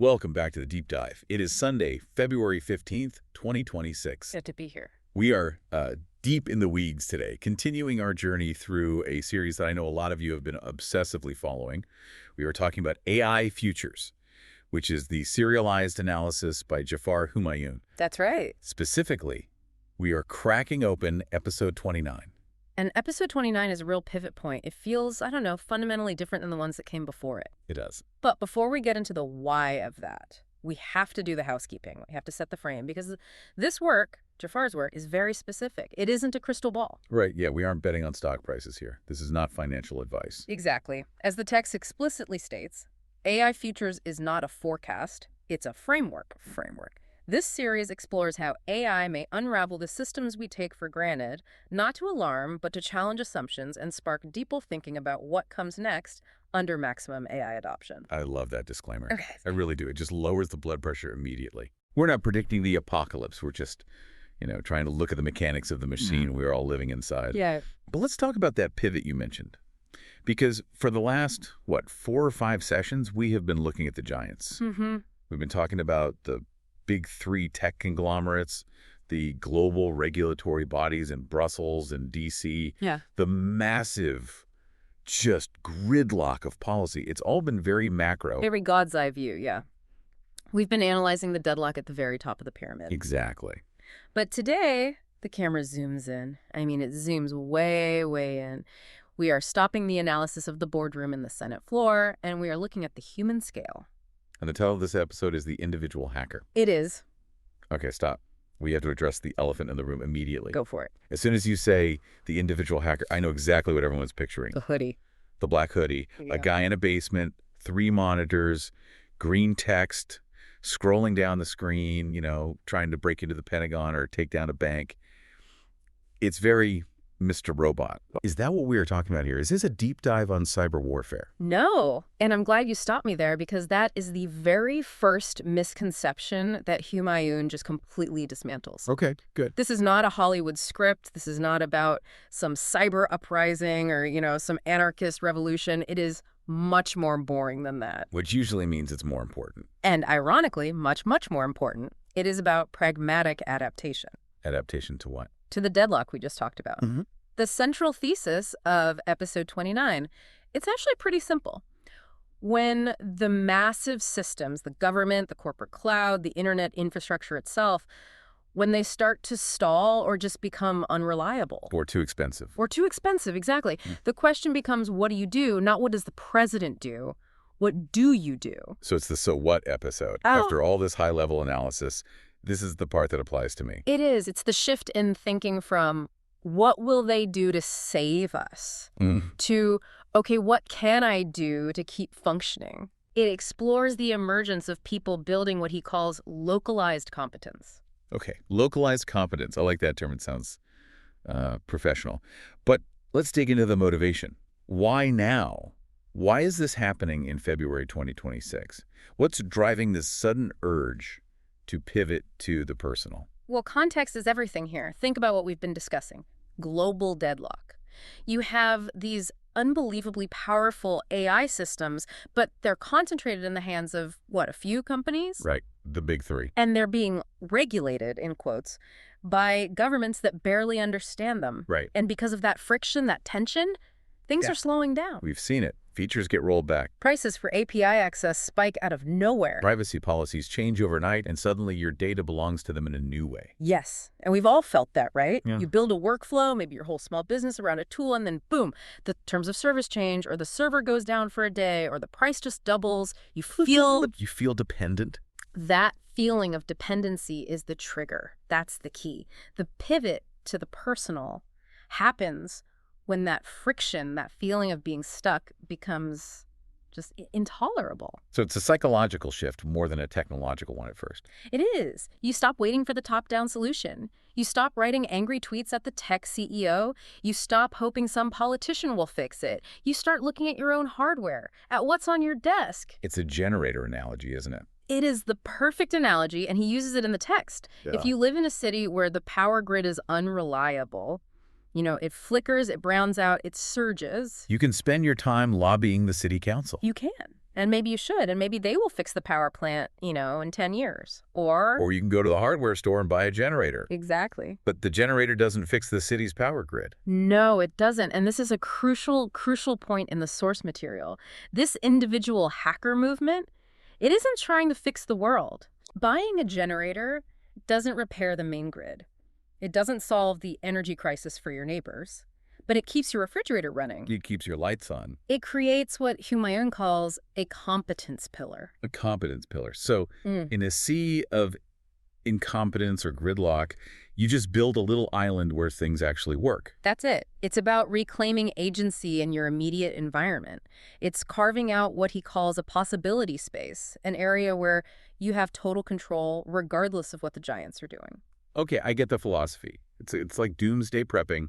Welcome back to the Deep Dive. It is Sunday, February 15th, 2026. Good to be here. We are deep in the weeds today, continuing our journey through a series that I know a lot of you have been obsessively following. We are talking about AI futures, which is the serialized analysis by Jafar Humayun. That's right. Specifically, we are cracking open episode 29. And episode 29 is a real pivot point. It feels, I don't know, fundamentally different than the ones that came before it. It does. But before we get into the why of that, we have to do the housekeeping. We have to set the frame because this work, Jafar's work, is very specific. It isn't a crystal ball. Right, yeah, we aren't betting on stock prices here. This is not financial advice. Exactly. As the text explicitly states, AI futures is not a forecast, it's a framework. This series explores how AI may unravel the systems we take for granted, not to alarm, but to challenge assumptions and spark deeper thinking about what comes next under maximum AI adoption. I love that disclaimer. Okay. I really do. It just lowers the blood pressure immediately. We're not predicting the apocalypse. We're just, trying to look at the mechanics of the machine we're all living inside. Yeah. But let's talk about that pivot you mentioned. Because for the last, 4 or 5 sessions, we have been looking at the giants. Mm-hmm. We've been talking about the big 3 tech conglomerates, the global regulatory bodies in Brussels and D.C., the massive, just gridlock of policy. It's all been very macro. Very God's eye view, yeah. We've been analyzing the deadlock at the very top of the pyramid. Exactly. But today, the camera zooms in. I mean, it zooms way, way in. We are stopping the analysis of the boardroom and the Senate floor, and we are looking at the human scale. And the title of this episode is The Individual Hacker. It is. Okay, stop. We have to address the elephant in the room immediately. Go for it. As soon as you say the individual hacker, I know exactly what everyone's picturing. The hoodie. The black hoodie. Yeah. A guy in a basement, 3 monitors, green text, scrolling down the screen, trying to break into the Pentagon or take down a bank. It's very Mr. Robot. Is that what we are talking about here? Is this a deep dive on cyber warfare? No. And I'm glad you stopped me there because that is the very first misconception that Humayun just completely dismantles. Okay, good. This is not a Hollywood script. This is not about some cyber uprising or, some anarchist revolution. It is much more boring than that. Which usually means it's more important. And ironically, much, much more important, it is about pragmatic adaptation. Adaptation to what? To the deadlock we just talked about. Mm-hmm. The central thesis of episode 29, it's actually pretty simple. When the massive systems, the government, the corporate cloud, the internet infrastructure itself, when they start to stall or just become unreliable. Or too expensive. Or too expensive, exactly. The question becomes, what do you do? Not what does the president do? What do you do? So it's the so what episode. After all this high-level analysis, this is the part that applies to me. It is. It's the shift in thinking from what will they do to save us to, okay, what can I do to keep functioning? It explores the emergence of people building what he calls localized competence. Okay, localized competence. I like that term. It sounds professional. But let's dig into the motivation. Why now? Why is this happening in February 2026? What's driving this sudden urge to pivot to the personal? Well, context is everything here. Think about what we've been discussing. Global deadlock. You have these unbelievably powerful AI systems, but they're concentrated in the hands of, a few companies? Right, the big 3. And they're being regulated, in quotes, by governments that barely understand them. Right. And because of that friction, that tension, things are slowing down. We've seen it. Features get rolled back. Prices for API access spike out of nowhere. Privacy policies change overnight, and suddenly your data belongs to them in a new way. Yes. And we've all felt that, right? Yeah. You build a workflow, maybe your whole small business around a tool, and then boom, the terms of service change, or the server goes down for a day, or the price just doubles. You feel dependent? That feeling of dependency is the trigger. That's the key. The pivot to the personal happens when that friction, that feeling of being stuck, becomes just intolerable. So it's a psychological shift more than a technological one at first. It is. You stop waiting for the top-down solution. You stop writing angry tweets at the tech CEO. You stop hoping some politician will fix it. You start looking at your own hardware, at what's on your desk. It's a generator analogy, isn't it? It is the perfect analogy, and he uses it in the text. Yeah. If you live in a city where the power grid is unreliable, it flickers, it browns out, it surges. You can spend your time lobbying the city council. You can. And maybe you should, and maybe they will fix the power plant, in 10 years. Or Or you can go to the hardware store and buy a generator. exactly. But the generator doesn't fix the city's power grid. No, it doesn't. And this is a crucial point in the source material. This individual hacker movement, it isn't trying to fix the world. Buying a generator doesn't repair the main grid. It doesn't solve the energy crisis for your neighbors, but it keeps your refrigerator running. It keeps your lights on. It creates what Humayun calls a competence pillar. A competence pillar. So in a sea of incompetence or gridlock, you just build a little island where things actually work. That's it. It's about reclaiming agency in your immediate environment. It's carving out what he calls a possibility space, an area where you have total control regardless of what the giants are doing. Okay, I get the philosophy. It's like doomsday prepping,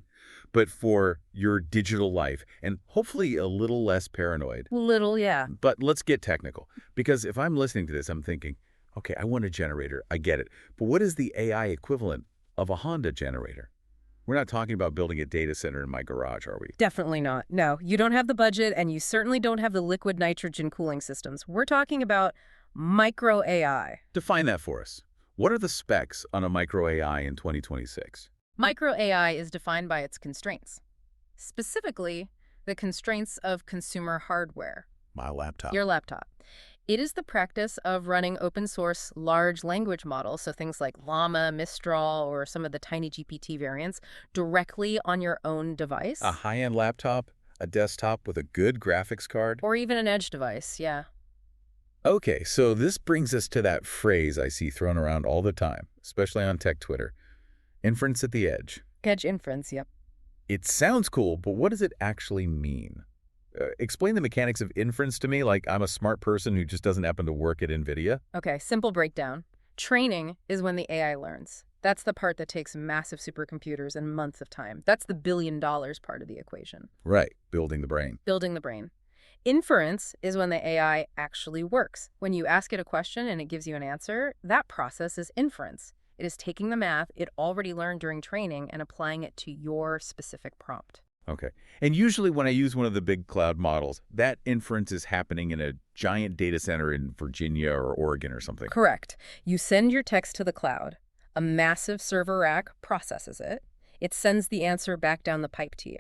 but for your digital life, and hopefully a little less paranoid. Little, yeah. But let's get technical, because if I'm listening to this, I'm thinking, okay, I want a generator. I get it. But what is the AI equivalent of a Honda generator? We're not talking about building a data center in my garage, are we? Definitely not. No, you don't have the budget, and you certainly don't have the liquid nitrogen cooling systems. We're talking about micro AI. Define that for us. What are the specs on a micro AI in 2026? Micro AI is defined by its constraints, specifically the constraints of consumer hardware. My laptop. Your laptop. It is the practice of running open source large language models, so things like Llama, Mistral, or some of the TinyGPT variants, directly on your own device. A high-end laptop, a desktop with a good graphics card. Or even an edge device, yeah. Okay, so this brings us to that phrase I see thrown around all the time, especially on tech Twitter. Inference at the edge. Edge inference, yep. It sounds cool, but what does it actually mean? Explain the mechanics of inference to me like I'm a smart person who just doesn't happen to work at NVIDIA. Okay, simple breakdown. Training is when the AI learns. That's the part that takes massive supercomputers and months of time. That's the $1 billion part of the equation. Right, building the brain. Building the brain. Inference is when the AI actually works. When you ask it a question and it gives you an answer, that process is inference. It is taking the math it already learned during training and applying it to your specific prompt. Okay. And usually when I use one of the big cloud models, that inference is happening in a giant data center in Virginia or Oregon or something. Correct. You send your text to the cloud. A massive server rack processes it. It sends the answer back down the pipe to you.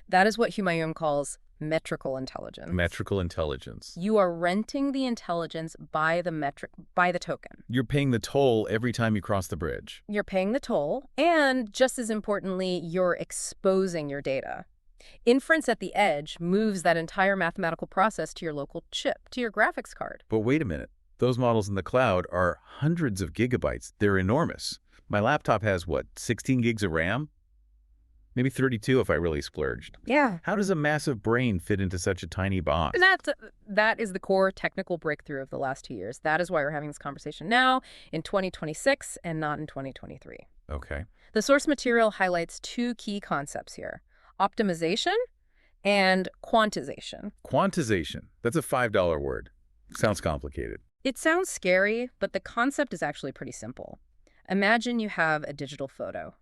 That is what Humayun calls metrical intelligence. Metrical intelligence. You are renting the intelligence by the token. You're paying the toll every time you cross the bridge. You're paying the toll, and just as importantly, you're exposing your data. Inference at the edge moves that entire mathematical process to your local chip, to your graphics card. But wait a minute. Those models in the cloud are hundreds of gigabytes. They're enormous. My laptop has, what, 16 gigs of RAM? Maybe 32 if I really splurged. Yeah. How does a massive brain fit into such a tiny box? That is the core technical breakthrough of the last 2 years. That is why we're having this conversation now in 2026 and not in 2023. Okay. The source material highlights two key concepts here: optimization and quantization. Quantization. That's a $5 word. Sounds complicated. It sounds scary, but the concept is actually pretty simple. Imagine you have a digital photo.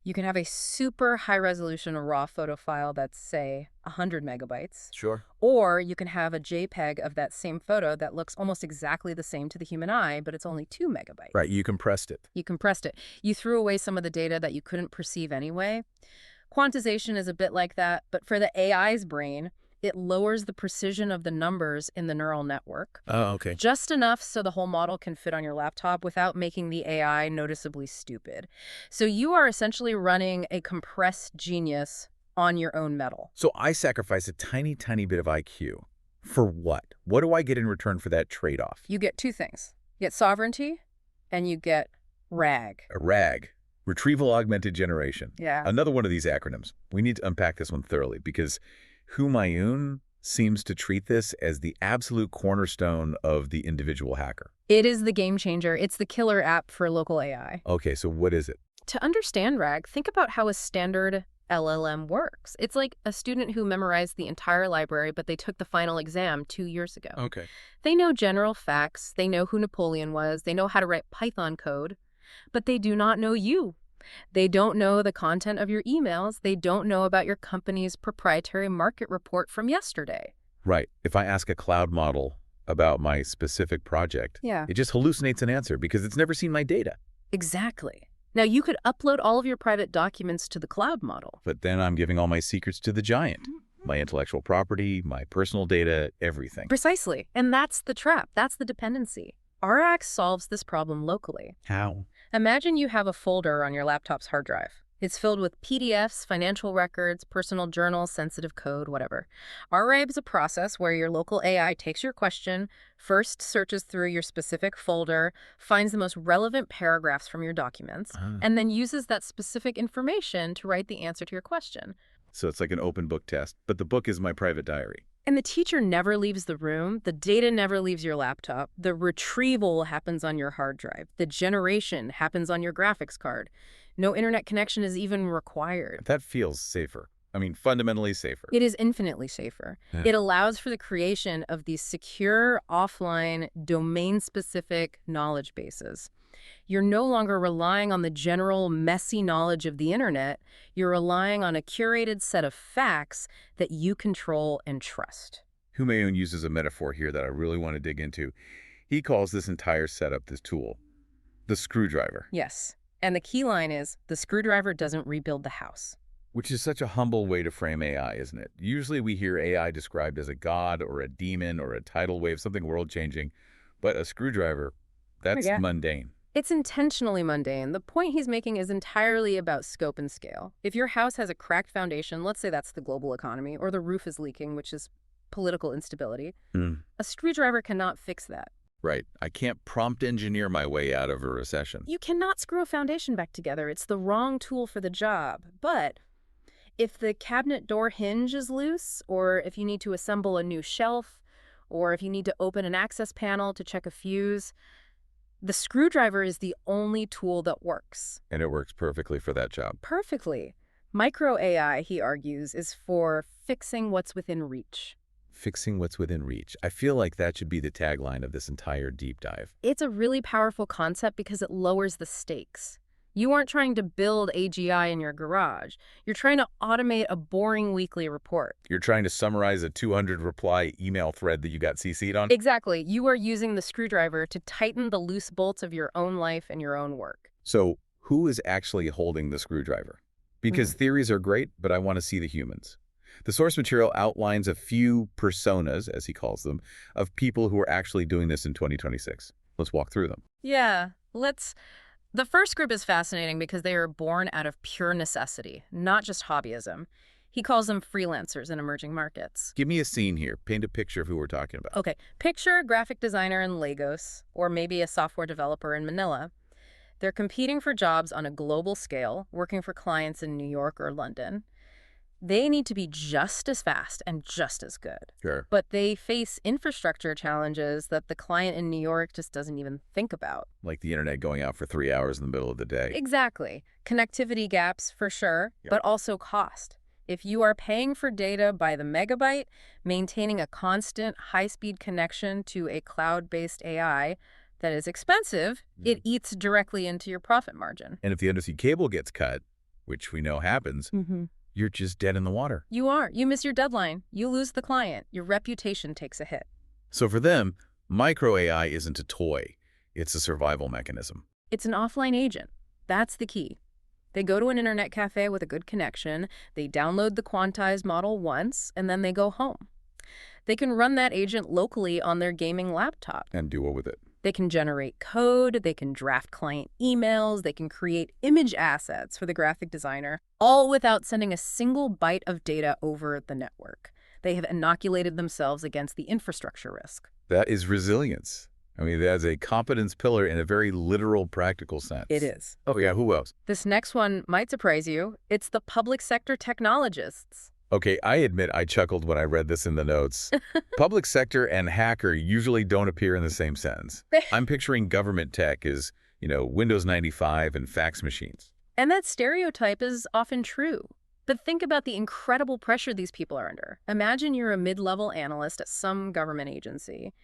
You can have a super high-resolution raw photo file that's, say, 100 megabytes. Sure. Or you can have a JPEG of that same photo that looks almost exactly the same to the human eye, but it's only 2 megabytes. Right, you compressed it. You compressed it. You threw away some of the data that you couldn't perceive anyway. Quantization is a bit like that, but for the AI's brain, it lowers the precision of the numbers in the neural network. Oh, okay. Just enough so the whole model can fit on your laptop without making the AI noticeably stupid. So you are essentially running a compressed genius on your own metal. So I sacrifice a tiny, tiny bit of IQ. For what? What do I get in return for that trade-off? You get two things. You get sovereignty and you get RAG. A RAG. Retrieval Augmented Generation. Yeah. Another one of these acronyms. We need to unpack this one thoroughly because Humayun seems to treat this as the absolute cornerstone of the individual hacker. It is the game changer. It's the killer app for local AI. Okay, so what is it? To understand RAG, think about how a standard LLM works. It's like a student who memorized the entire library, but they took the final exam 2 years ago. Okay. They know general facts. They know who Napoleon was. They know how to write Python code, but they do not know you. They don't know the content of your emails. They don't know about your company's proprietary market report from yesterday. Right. If I ask a cloud model about my specific project, Yeah. it just hallucinates an answer because it's never seen my data. Exactly. Now, you could upload all of your private documents to the cloud model. But then I'm giving all my secrets to the giant. My intellectual property, my personal data, everything. Precisely. And that's the trap. That's the dependency. RX solves this problem locally. How? Imagine you have a folder on your laptop's hard drive. It's filled with PDFs, financial records, personal journals, sensitive code, whatever. RAB is a process where your local AI takes your question, first searches through your specific folder, finds the most relevant paragraphs from your documents, and then uses that specific information to write the answer to your question. So it's like an open book test, but the book is my private diary. And the teacher never leaves the room, the data never leaves your laptop, the retrieval happens on your hard drive, the generation happens on your graphics card. No internet connection is even required. That feels safer. I mean, fundamentally safer. It is infinitely safer. Yeah. It allows for the creation of these secure, offline, domain-specific knowledge bases. You're no longer relying on the general messy knowledge of the internet. You're relying on a curated set of facts that you control and trust. Humayun uses a metaphor here that I really want to dig into. He calls this entire setup, this tool, the screwdriver. Yes. And the key line is, the screwdriver doesn't rebuild the house. Which is such a humble way to frame AI, isn't it? Usually we hear AI described as a god or a demon or a tidal wave, something world-changing. But a screwdriver, that's mundane. It's intentionally mundane. The point he's making is entirely about scope and scale. If your house has a cracked foundation, let's say that's the global economy, or the roof is leaking, which is political instability, a screwdriver cannot fix that. Right. I can't prompt engineer my way out of a recession. You cannot screw a foundation back together. It's the wrong tool for the job. But if the cabinet door hinge is loose, or if you need to assemble a new shelf, or if you need to open an access panel to check a fuse, the screwdriver is the only tool that works. And it works perfectly for that job. Perfectly. Micro AI, he argues, is for fixing what's within reach. Fixing what's within reach. I feel like that should be the tagline of this entire deep dive. It's a really powerful concept because it lowers the stakes. You aren't trying to build AGI in your garage. You're trying to automate a boring weekly report. You're trying to summarize a 200-reply email thread that you got CC'd on? Exactly. You are using the screwdriver to tighten the loose bolts of your own life and your own work. So who is actually holding the screwdriver? Because theories are great, but I want to see the humans. The source material outlines a few personas, as he calls them, of people who are actually doing this in 2026. Let's walk through them. Yeah, The first group is fascinating because they are born out of pure necessity, not just hobbyism. He calls them freelancers in emerging markets. Give me a scene here. Paint a picture of who we're talking about. Okay, picture a graphic designer in Lagos, or maybe a software developer in Manila. They're competing for jobs on a global scale, working for clients in New York or London. They need to be just as fast and just as good. Sure. But they face infrastructure challenges that the client in New York just doesn't even think about. Like the internet going out for 3 hours in the middle of the day. Exactly. Connectivity gaps, for sure, Yep. but also cost. If you are paying for data by the megabyte, maintaining a constant high-speed connection to a cloud-based AI that is expensive, it eats directly into your profit margin. And if the undersea cable gets cut, which we know happens, you're just dead in the water. You are. You miss your deadline. You lose the client. Your reputation takes a hit. So for them, micro AI isn't a toy. It's a survival mechanism. It's an offline agent. That's the key. They go to an internet cafe with a good connection, they download the quantized model once, and then they go home. They can run that agent locally on their gaming laptop. And do what with it? They can generate code, they can draft client emails, they can create image assets for the graphic designer, all without sending a single byte of data over the network. They have inoculated themselves against the infrastructure risk. That is resilience. I mean, that's a competence pillar in a very literal, practical sense. It is. Oh, yeah, who else? This next one might surprise you. It's the public sector technologists. Okay, I admit I chuckled when I read this in the notes. Public sector and hacker usually don't appear in the same sentence. I'm picturing government tech as, Windows 95 and fax machines. And that stereotype is often true. But think about the incredible pressure these people are under. Imagine you're a mid-level analyst at some government agency.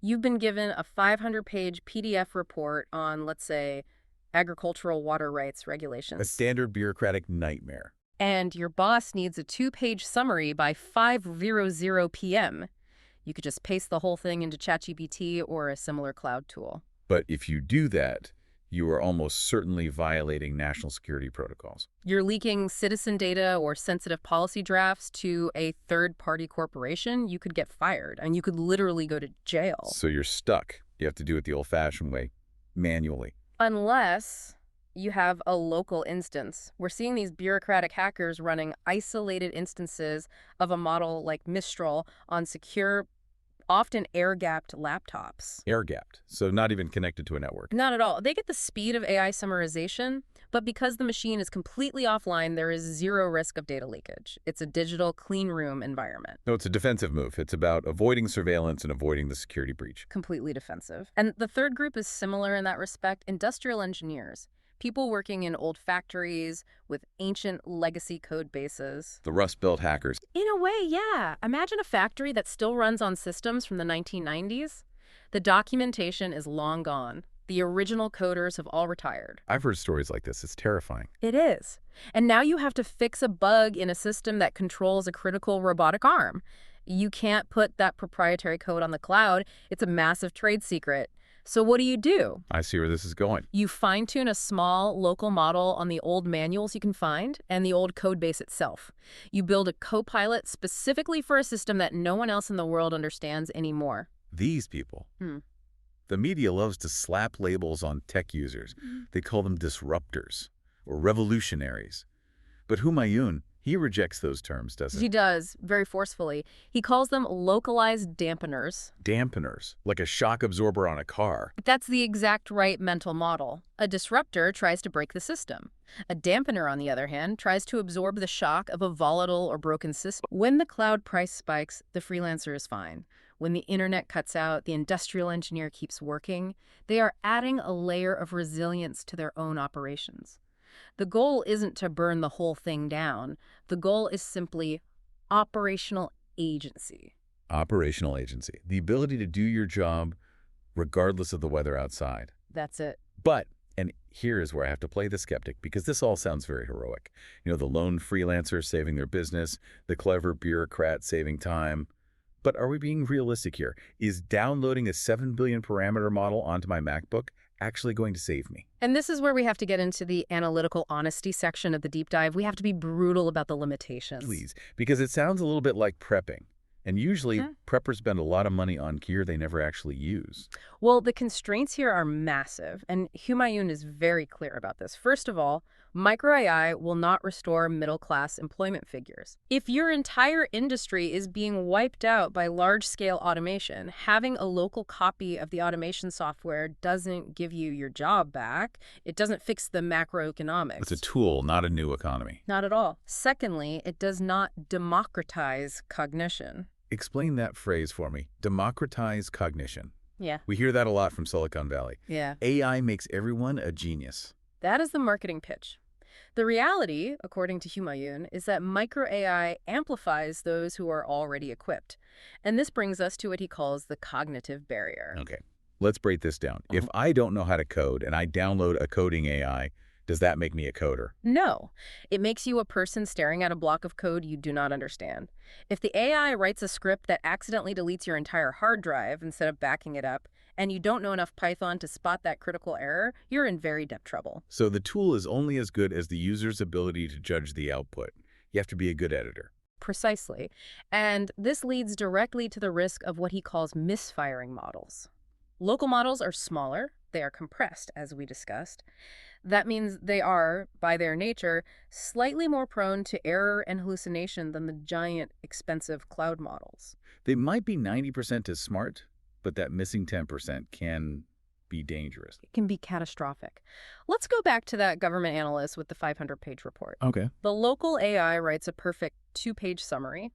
You've been given a 500-page PDF report on, let's say, agricultural water rights regulations. A standard bureaucratic nightmare. And your boss needs a 2-page summary by 5:00 p.m. You could just paste the whole thing into ChatGPT or a similar cloud tool. But if you do that, you are almost certainly violating national security protocols. You're leaking citizen data or sensitive policy drafts to a third-party corporation, you could get fired, and you could literally go to jail. So you're stuck. You have to do it the old-fashioned way, manually. Unless you have a local instance. We're seeing these bureaucratic hackers running isolated instances of a model like Mistral on secure, often air-gapped laptops. Air-gapped, so not even connected to a network. Not at all. They get the speed of AI summarization, but because the machine is completely offline, there is zero risk of data leakage. It's a digital clean room environment. No, it's a defensive move. It's about avoiding surveillance and avoiding the security breach. Completely defensive. And the third group is similar in that respect, industrial engineers. People working in old factories with ancient legacy code bases. The Rust Belt hackers. In a way, yeah. Imagine a factory that still runs on systems from the 1990s. The documentation is long gone. The original coders have all retired. I've heard stories like this. It's terrifying. It is. And now you have to fix a bug in a system that controls a critical robotic arm. You can't put that proprietary code on the cloud. It's a massive trade secret. So what do? I see where this is going. You fine-tune a small local model on the old manuals you can find and the old code base itself. You build a co-pilot specifically for a system that no one else in the world understands anymore. These people. The media loves to slap labels on tech users. They call them disruptors or revolutionaries. But Humayun, he rejects those terms, doesn't he? He does, very forcefully. He calls them localized dampeners. Dampeners, like a shock absorber on a car. That's the exact right mental model. A disruptor tries to break the system. A dampener, on the other hand, tries to absorb the shock of a volatile or broken system. When the cloud price spikes, the freelancer is fine. When the internet cuts out, the industrial engineer keeps working. They are adding a layer of resilience to their own operations. The goal isn't to burn the whole thing down. The goal is simply operational agency. Operational agency. The ability to do your job regardless of the weather outside. That's it. But, and here is where I have to play the skeptic, because this all sounds very heroic. You know, the lone freelancer saving their business, the clever bureaucrat saving time. But are we being realistic here? Is downloading a 7 billion parameter model onto my MacBook actually going to save me? And this is where we have to get into the analytical honesty section of the deep dive. We have to be brutal about the limitations. Please, because it sounds a little bit like prepping. And usually, preppers spend a lot of money on gear they never actually use. Well, the constraints here are massive, and Humayun is very clear about this. First of all, micro AI will not restore middle-class employment figures. If your entire industry is being wiped out by large-scale automation, having a local copy of the automation software doesn't give you your job back. It doesn't fix the macroeconomics. It's a tool, not a new economy. Not at all. Secondly, it does not democratize cognition. Explain that phrase for me. Democratize cognition. Yeah. We hear that a lot from Silicon Valley. Yeah. AI makes everyone a genius. That is the marketing pitch. The reality, according to Humayun, is that micro AI amplifies those who are already equipped. And this brings us to what he calls the cognitive barrier. Okay, let's break this down. If I don't know how to code and I download a coding AI, does that make me a coder? No. It makes you a person staring at a block of code you do not understand. If the AI writes a script that accidentally deletes your entire hard drive instead of backing it up, and you don't know enough Python to spot that critical error, you're in very deep trouble. So the tool is only as good as the user's ability to judge the output. You have to be a good editor. Precisely. And this leads directly to the risk of what he calls misfiring models. Local models are smaller. They are compressed, as we discussed. That means they are, by their nature, slightly more prone to error and hallucination than the giant, expensive cloud models. They might be 90% as smart, but that missing 10% can be dangerous. It can be catastrophic. Let's go back to that government analyst with the 500-page report. Okay. The local AI writes a perfect 2-page summary,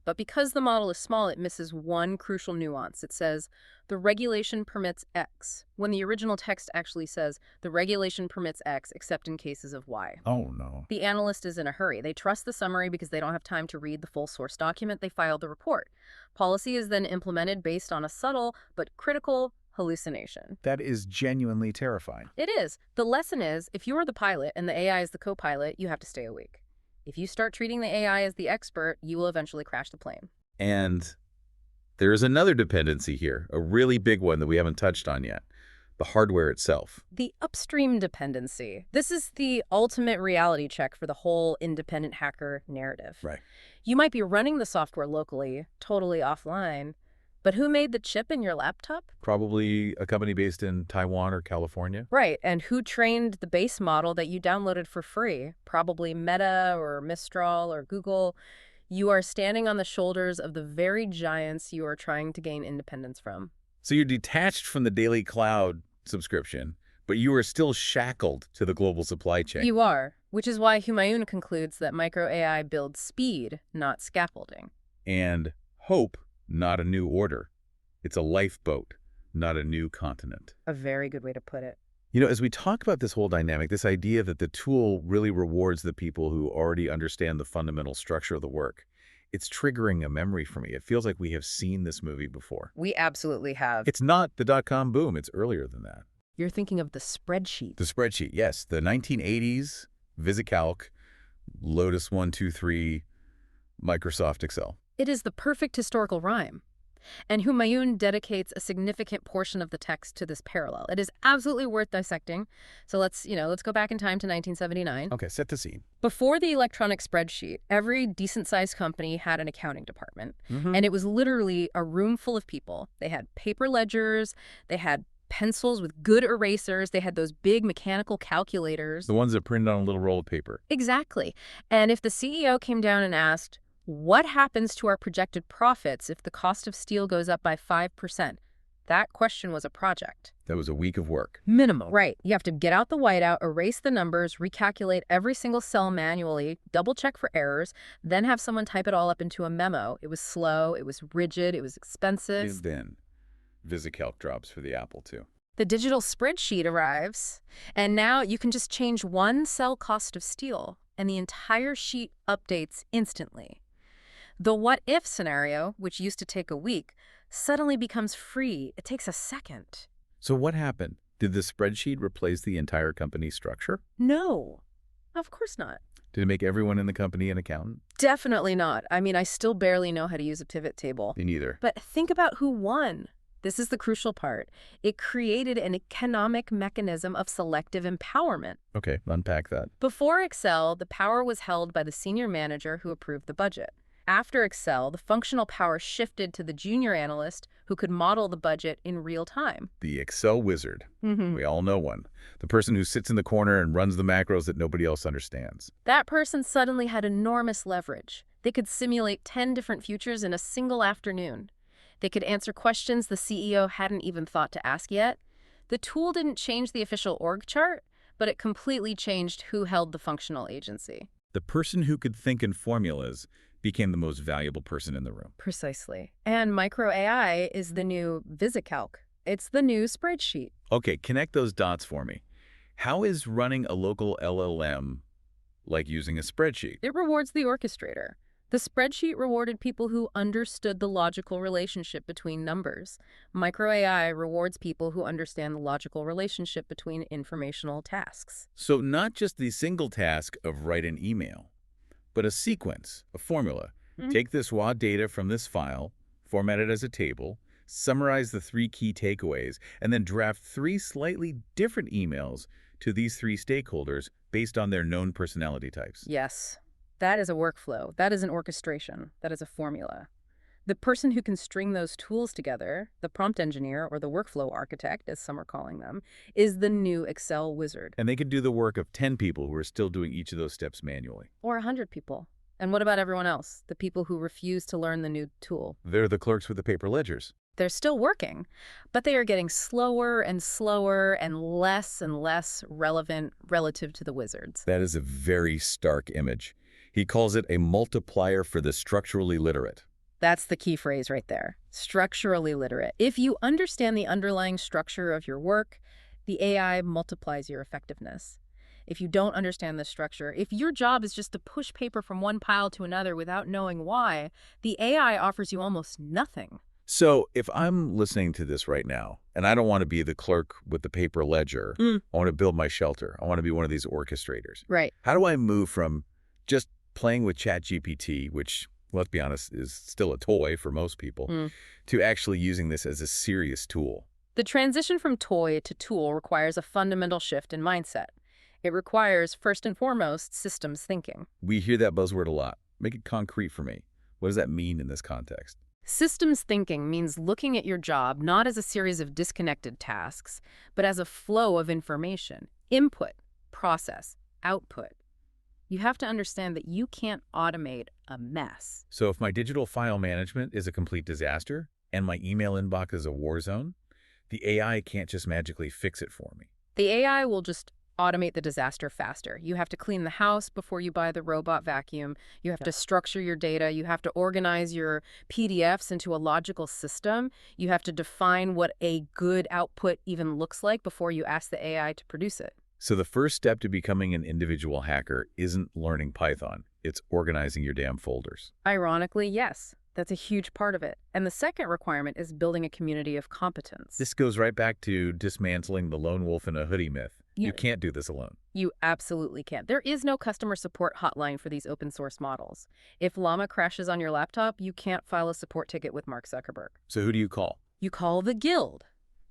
but because the model is small, it misses one crucial nuance. It says, the regulation permits X, when the original text actually says, the regulation permits X except in cases of Y. Oh, no. The analyst is in a hurry. They trust the summary because they don't have time to read the full source document. They filed the report. Policy is then implemented based on a subtle but critical hallucination. That is genuinely terrifying. It is. The lesson is, if you are the pilot and the AI is the co-pilot, you have to stay awake. If you start treating the AI as the expert, you will eventually crash the plane. And There is another dependency here, a really big one that we haven't touched on yet, the hardware itself. The upstream dependency. This is the ultimate reality check for the whole independent hacker narrative. Right. You might be running the software locally, totally offline, but who made the chip in your laptop? Probably a company based in Taiwan or California. Right, and who trained the base model that you downloaded for free? Probably Meta or Mistral or Google. You are standing on the shoulders of the very giants you are trying to gain independence from. So you're detached from the daily cloud subscription, but you are still shackled to the global supply chain. You are, which is why Humayun concludes that micro AI builds speed, not scaffolding. And hope, not a new order. It's a lifeboat, not a new continent. A very good way to put it. You know, as we talk about this whole dynamic, this idea that the tool really rewards the people who already understand the fundamental structure of the work, it's triggering a memory for me. It feels like we have seen this movie before. We absolutely have. It's not the dot-com boom. It's earlier than that. You're thinking of the spreadsheet. The spreadsheet, yes. The 1980s, VisiCalc, Lotus 123, Microsoft Excel. It is the perfect historical rhyme. And Humayun dedicates a significant portion of the text to this parallel. It is absolutely worth dissecting. So let's go back in time to 1979. Okay, set the scene. Before the electronic spreadsheet, every decent-sized company had an accounting department. And it was literally a room full of people. They had paper ledgers, they had pencils with good erasers, they had those big mechanical calculators. The ones that printed on a little roll of paper. Exactly. And if the CEO came down and asked, what happens to our projected profits if the cost of steel goes up by 5%? That question was a project. That was a week of work. Minimum. Right. You have to get out the whiteout, erase the numbers, recalculate every single cell manually, double-check for errors, then have someone type it all up into a memo. It was slow, it was rigid, it was expensive. And then VisiCalc drops for the Apple II. The digital spreadsheet arrives, and now you can just change one cell cost of steel, and the entire sheet updates instantly. The what-if scenario, which used to take a week, suddenly becomes free. It takes a second. So what happened? Did the spreadsheet replace the entire company structure? No, of course not. Did it make everyone in the company an accountant? Definitely not. I mean, I still barely know how to use a pivot table. Me neither. But think about who won. This is the crucial part. It created an economic mechanism of selective empowerment. Okay, unpack that. Before Excel, the power was held by the senior manager who approved the budget. After Excel, the functional power shifted to the junior analyst who could model the budget in real time. The Excel wizard. We all know one. The person who sits in the corner and runs the macros that nobody else understands. That person suddenly had enormous leverage. They could simulate 10 different futures in a single afternoon. They could answer questions the CEO hadn't even thought to ask yet. The tool didn't change the official org chart, but it completely changed who held the functional agency. The person who could think in formulas became the most valuable person in the room. Precisely. And micro AI is the new VisiCalc. It's the new spreadsheet. Okay, connect those dots for me. How is running a local LLM like using a spreadsheet? It rewards the orchestrator. The spreadsheet rewarded people who understood the logical relationship between numbers. Micro AI rewards people who understand the logical relationship between informational tasks. So not just the single task of write an email, but a sequence, a formula. Take this raw data from this file, format it as a table, summarize the 3 key takeaways, and then draft 3 slightly different emails to these 3 stakeholders based on their known personality types. Yes, that is a workflow. That is an orchestration. That is a formula. The person who can string those tools together, the prompt engineer or the workflow architect, as some are calling them, is the new Excel wizard. And they can do the work of 10 people who are still doing each of those steps manually. Or 100 people. And what about everyone else? The people who refuse to learn the new tool? They're the clerks with the paper ledgers. They're still working, but they are getting slower and less relevant relative to the wizards. That is a very stark image. He calls it a multiplier for the structurally literate. That's the key phrase right there. Structurally literate. If you understand the underlying structure of your work, the AI multiplies your effectiveness. If you don't understand the structure, if your job is just to push paper from one pile to another without knowing why, the AI offers you almost nothing. So if I'm listening to this right now, and I don't want to be the clerk with the paper ledger, I want to build my shelter. I want to be one of these orchestrators. Right. How do I move from just playing with ChatGPT, which let's be honest, is still a toy for most people, Mm. to actually using this as a serious tool. The transition from toy to tool requires a fundamental shift in mindset. It requires, first and foremost, systems thinking. We hear that buzzword a lot. Make it concrete for me. What does that mean in this context? Systems thinking means looking at your job not as a series of disconnected tasks, but as a flow of information, input, process, output. You have to understand that you can't automate a mess. So if my digital file management is a complete disaster and my email inbox is a war zone, the AI can't just magically fix it for me. The AI will just automate the disaster faster. You have to clean the house before you buy the robot vacuum. You have to structure your data. You have to organize your PDFs into a logical system. You have to define what a good output even looks like before you ask the AI to produce it. So the first step to becoming an individual hacker isn't learning Python. It's organizing your damn folders. Ironically, yes. That's a huge part of it. And the second requirement is building a community of competence. This goes right back to dismantling the lone wolf in a hoodie myth. Yeah. You can't do this alone. You absolutely can't. There is no customer support hotline for these open source models. If Llama crashes on your laptop, you can't file a support ticket with Mark Zuckerberg. So who do you call? You call the guild.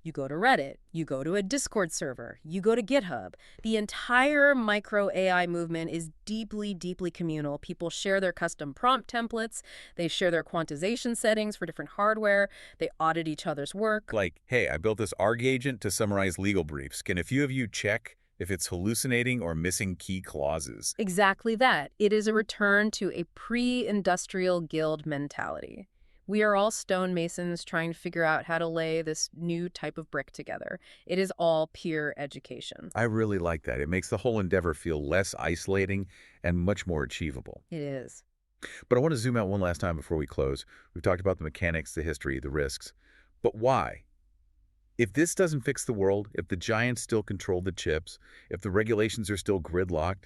You go to Reddit. You go to a Discord server. You go to GitHub. The entire micro AI movement is deeply, deeply communal. People share their custom prompt templates. They share their quantization settings for different hardware. They audit each other's work. Like, hey, I built this ARG agent to summarize legal briefs. Can a few of you check if it's hallucinating or missing key clauses? Exactly that. It is a return to a pre-industrial guild mentality. We are all stonemasons trying to figure out how to lay this new type of brick together. It is all peer education. I really like that. It makes the whole endeavor feel less isolating and much more achievable. It is. But I want to zoom out one last time before we close. We've talked about the mechanics, the history, the risks. But why? If this doesn't fix the world, if the giants still control the chips, if the regulations are still gridlocked,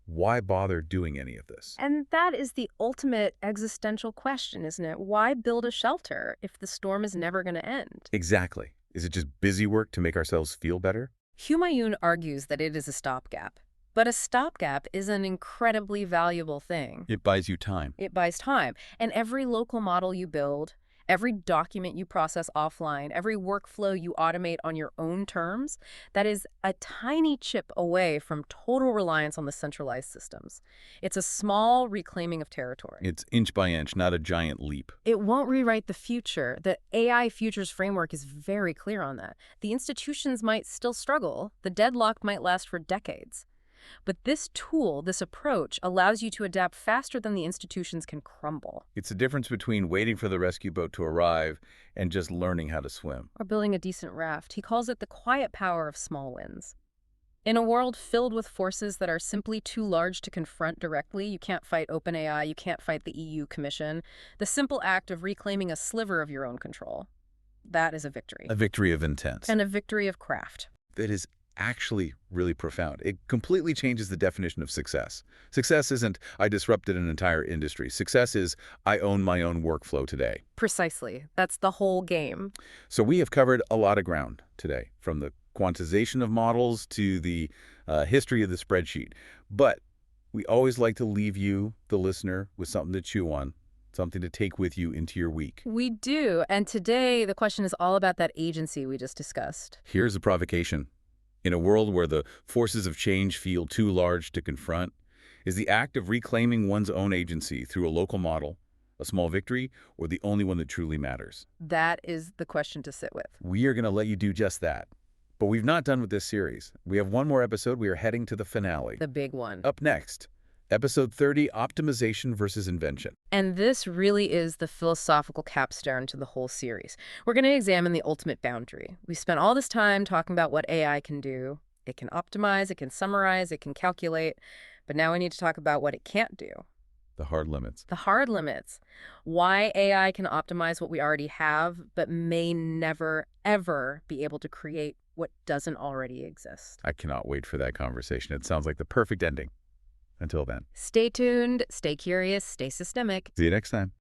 why bother doing any of this? And that is the ultimate existential question, isn't it? Why build a shelter if the storm is never going to end? Exactly. Is it just busy work to make ourselves feel better? Humayun argues that it is a stopgap. But a stopgap is an incredibly valuable thing. It buys you time. It buys time. And every local model you build, every document you process offline, every workflow you automate on your own terms, that is a tiny chip away from total reliance on the centralized systems. It's a small reclaiming of territory. It's inch by inch, not a giant leap. It won't rewrite the future. The AI Futures Framework is very clear on that. The institutions might still struggle. The deadlock might last for decades. But this tool, this approach, allows you to adapt faster than the institutions can crumble. It's the difference between waiting for the rescue boat to arrive and just learning how to swim. Or building a decent raft. He calls it the quiet power of small wins. In a world filled with forces that are simply too large to confront directly, you can't fight OpenAI, you can't fight the EU Commission, the simple act of reclaiming a sliver of your own control, that is a victory. A victory of intent. And a victory of craft. That is actually really profound. It completely changes the definition of success. Success isn't, I disrupted an entire industry. Success is, I own my own workflow today. Precisely. That's the whole game. So we have covered a lot of ground today, from the quantization of models to the history of the spreadsheet. But we always like to leave you, the listener, with something to chew on, something to take with you into your week. We do. And today, the question is all about that agency we just discussed. Here's a provocation. In a world where the forces of change feel too large to confront, is the act of reclaiming one's own agency through a local model a small victory or the only one that truly matters? That is the question to sit with. We are going to let you do just that. But we've not done with this series. We have one more episode. We are heading to the finale. The big one. Up next, Episode 30, Optimization versus Invention. And this really is the philosophical capstone to the whole series. We're going to examine the ultimate boundary. We spent all this time talking about what AI can do. It can optimize, it can summarize, it can calculate. But now we need to talk about what it can't do. The hard limits. The hard limits. Why AI can optimize what we already have, but may never, ever be able to create what doesn't already exist. I cannot wait for that conversation. It sounds like the perfect ending. Until then. Stay tuned, stay curious, stay systemic. See you next time.